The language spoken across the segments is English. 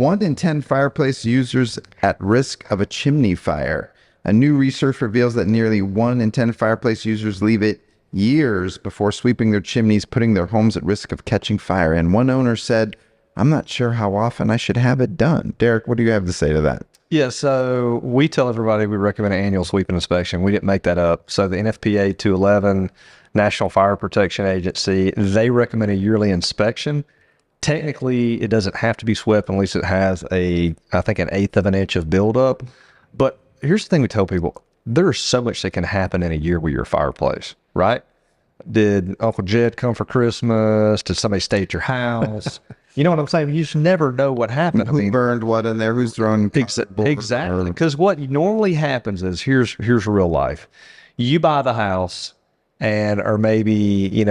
1 in 10 fireplace users at risk of a chimney fire. A new research reveals that nearly 1 in 10 fireplace users leave it years before sweeping their chimneys, putting their homes at risk of catching fire. And one owner said, "I'm not sure how often I should have it done." Derek, what do you have to say to that? Yeah, so we tell everybody we recommend an annual sweep and inspection. We didn't make that up. So the NFPA 211, National Fire Protection Agency, they recommend a yearly inspection. Technically, it doesn't have to be swept unless it has I think, 1/8 of an inch of buildup. But here's the thing we tell people. There's so much that can happen in a year with your fireplace, right? Did Uncle Jed come for Christmas? Did somebody stay at your house? You know what I'm saying? You just never know what happened. Who burned what in there? Who's throwing? Exactly. Because what normally happens is, here's real life. You buy the house or maybe,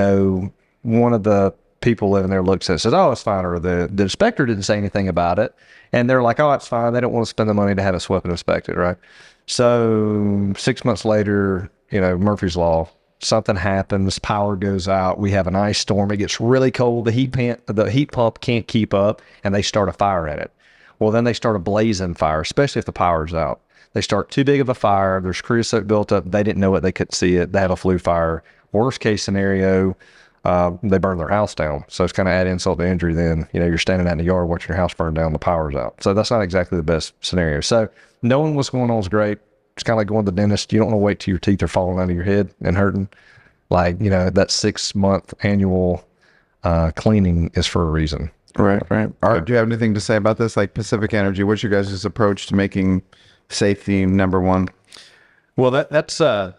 one of the people living there looks at it and says, "Oh, it's fine." Or the inspector didn't say anything about it. And they're like, "Oh, it's fine." They don't want to spend the money to have it swept and inspected, right? So 6 months later, Murphy's Law, something happens, power goes out, we have an ice storm, it gets really cold, the heat pump can't keep up, and they start a fire in it. Well, then they start a blazing fire, especially if the power's out. They start too big of a fire, there's creosote built up, they didn't know it, they couldn't see it, they have a flue fire. Worst case scenario, they burn their house down. So it's kind of add insult to injury then. You're standing out in the yard watching your house burn down, the power's out. So that's not exactly the best scenario. So knowing what's going on is great. It's kind of like going to the dentist. You don't want to wait till your teeth are falling out of your head and hurting. That 6-month annual cleaning is for a reason. Right. Art, do you have anything to say about this? Like Pacific Energy, what's your guys' approach to making safety number one? Well, that's part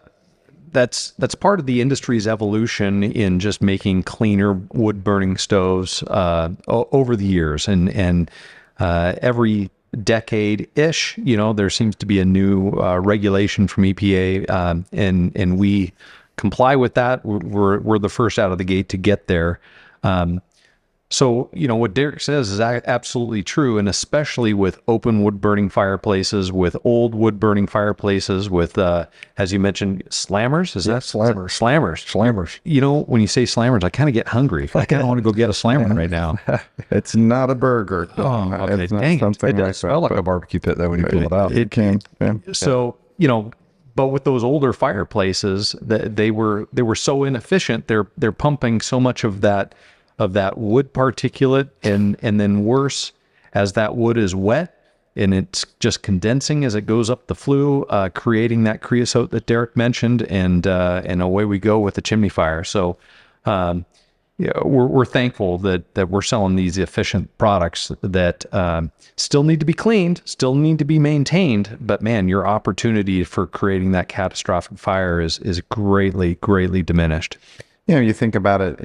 of the industry's evolution in just making cleaner wood burning stoves over the years, and every decade-ish, there seems to be a new regulation from EPA, and we comply with that. We're the first out of the gate to get there. So, what Derek says is absolutely true, and especially with open wood burning fireplaces, with old wood burning fireplaces, with, as you mentioned, slammers. Is that slammers? Slammers. When you say slammers, I kind of get hungry. I kind of want to go get a slammer right now. It's not a burger. Oh, okay. It's not Dang something It does smell like a barbecue pit, though, when you pull it out. It can. Yeah. So, but with those older fireplaces, they were so inefficient. They're pumping so much of that wood particulate, and then worse, as that wood is wet and it's just condensing as it goes up the flue, creating that creosote that Derek mentioned, and away we go with the chimney fire. So we're thankful that we're selling these efficient products that still need to be cleaned, still need to be maintained, but man, your opportunity for creating that catastrophic fire is greatly diminished. You think about it,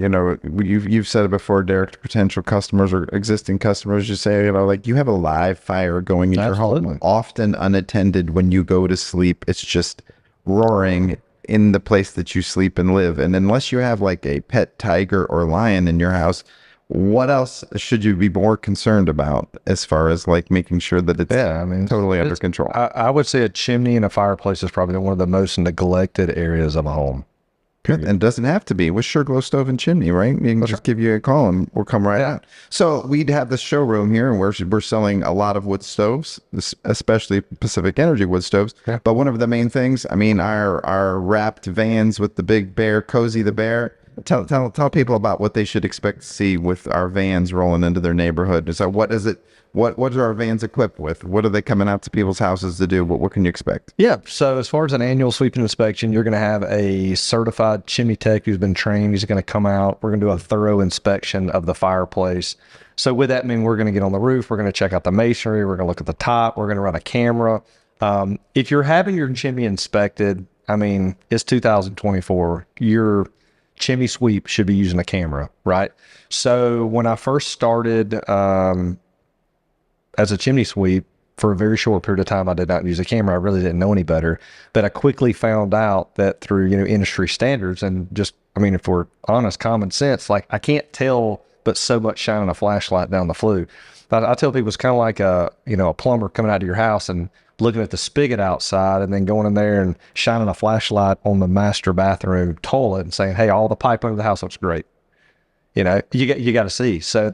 you've said it before, Derek, to potential customers or existing customers, you say, you have a live fire going in your home, often unattended when you go to sleep. It's just roaring in the place that you sleep and live. And unless you have like a pet tiger or lion in your house, what else should you be more concerned about as far as like making sure that it's totally under control? I would say a chimney and a fireplace is probably one of the most neglected areas of a home. And it doesn't have to be with SureGlow Stove and Chimney, right? You can just give you a call and we'll come right out. So we'd have the showroom here, and we're selling a lot of wood stoves, especially Pacific Energy wood stoves. Yeah. But one of the main things, our wrapped vans with the big bear, Cozy the Bear. Tell people about what they should expect to see with our vans rolling into their neighborhood. So what is it? What are our vans equipped with? What are they coming out to people's houses to do? What can you expect? Yeah. So as far as an annual sweeping inspection, you're going to have a certified chimney tech who's been trained. He's going to come out. We're going to do a thorough inspection of the fireplace. So with that, we're going to get on the roof. We're going to check out the masonry. We're going to look at the top. We're going to run a camera. If you're having your chimney inspected, it's 2024. Your chimney sweep should be using a camera, right? So when I first started as a chimney sweep, for a very short period of time, I did not use a camera. I really didn't know any better. But I quickly found out that through, industry standards and just, if we're honest, common sense, like I can't tell but so much shining a flashlight down the flue. But I tell people it's kind of like a plumber coming out to your house and looking at the spigot outside and then going in there and shining a flashlight on the master bathroom toilet and saying, "Hey, all the pipe under the house looks great." You got to see. So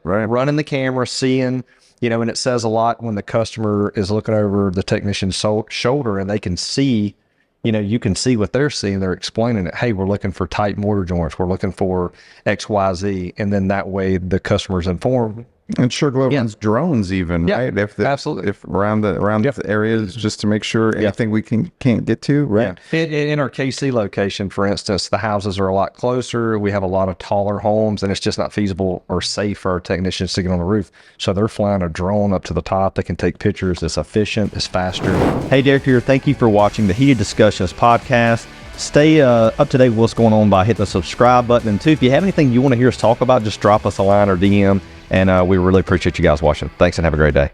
running the camera, seeing, and it says a lot when the customer is looking over the technician's shoulder and they can see, you can see what they're seeing. They're explaining it. Hey, we're looking for tight mortar joints. We're looking for X, Y, Z. And then that way the customer's informed. And SureGlow runs drones even, Yeah, right? absolutely. If around the areas, just to make sure anything we can't get to, right? In our KC location, for instance, the houses are a lot closer. We have a lot of taller homes, and it's just not feasible or safe for our technicians to get on the roof. So they're flying a drone up to the top. They can take pictures. It's efficient. It's faster. Hey, Derek here. Thank you for watching the Heated Discussions podcast. Stay up to date with what's going on by hitting the subscribe button. And, too, if you have anything you want to hear us talk about, just drop us a line or DM. And we really appreciate you guys watching. Thanks and have a great day.